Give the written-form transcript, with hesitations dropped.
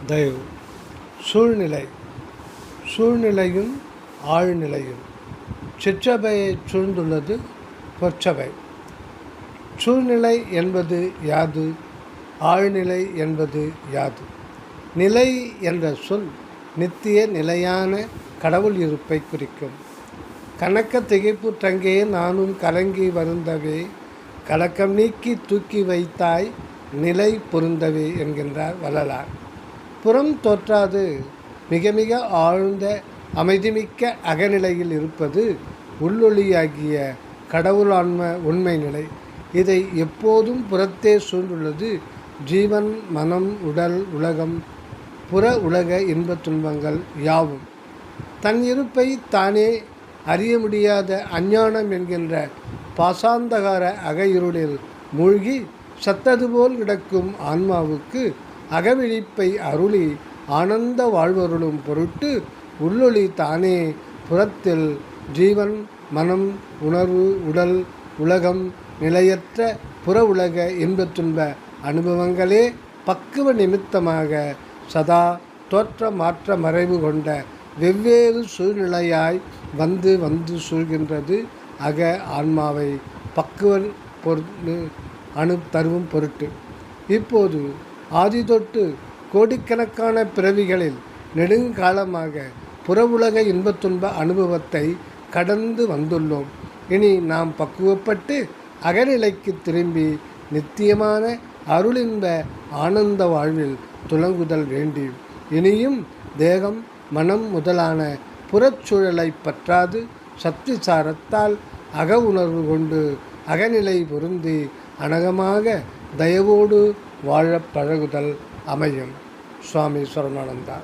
தயவு. சூழ்நிலை. சூழ்நிலையும் ஆழ்நிலையும். சிற்றபையை சூழ்ந்துள்ளது பொற்சபை. சூழ்நிலை என்பது யாது? ஆழ்நிலை என்பது யாது? நிலை என்ற சொல் நித்திய நிலையான கடவுள் இருப்பை குறிக்கும். கணக்க திகைப்பு தங்கே நானும் கலங்கி வருந்தவே, கலக்கம் நீக்கி தூக்கி வைத்தாய் நிலை பொருந்தவே என்கின்றார் வள்ளலார். புறம் தோற்றாது மிக மிக ஆழ்ந்த அமைதிமிக்க அகநிலையில் இருப்பது உள்ளொளியாகிய கடவுளான்ம உண்மை நிலை. இதை எப்போதும் புறத்தே சூழ்ந்துள்ளது ஜீவன், மனம், உடல், உலகம், புற உலக இன்பத் துன்பங்கள் யாவும். தன் இருப்பை தானே அறிய முடியாத அஞ்ஞானம் என்கின்ற பாசாந்தகார அகையிருளில் மூழ்கி சத்தது போல் கிடக்கும் ஆன்மாவுக்கு அகவிழிப்பை அருளி ஆனந்த வாழ்வருளும் பொருட்டு உள்ளொளி தானே புறத்தில் ஜீவன், மனம், உணர்வு, உடல், உலகம், நிலையற்ற புற உலக இன்பத் துன்ப அனுபவங்களே பக்குவ நிமித்தமாக சதா தோற்ற மாற்ற மறைவு கொண்ட வெவ்வேறு சூழ்நிலையாய் வந்து வந்து சூழ்கின்றது அக ஆன்மாவை பக்குவ தருவும் பொருட்டு. இப்போது ஆதி தொட்டு கோடிக்கணக்கான பிறவிகளில் நெடுங்காலமாக புற உலக இன்பத் துன்ப அனுபவத்தை கடந்து வந்துள்ளோம். இனி நாம் பக்குவப்பட்டு அகநிலைக்கு திரும்பி நித்தியமான அருளின்ப ஆனந்த வாழ்வில் துலங்குதல் வேண்டி இனியும் தேகம், மனம் முதலான புறச்சூழலை பற்றாது சத்விசாரத்தால் அக உணர்வு கொண்டு அகநிலை பொருந்தி அனகமாக தயவோடு வாழப் பழகுதல் அமையும். சுவாமி சரவணானந்தா.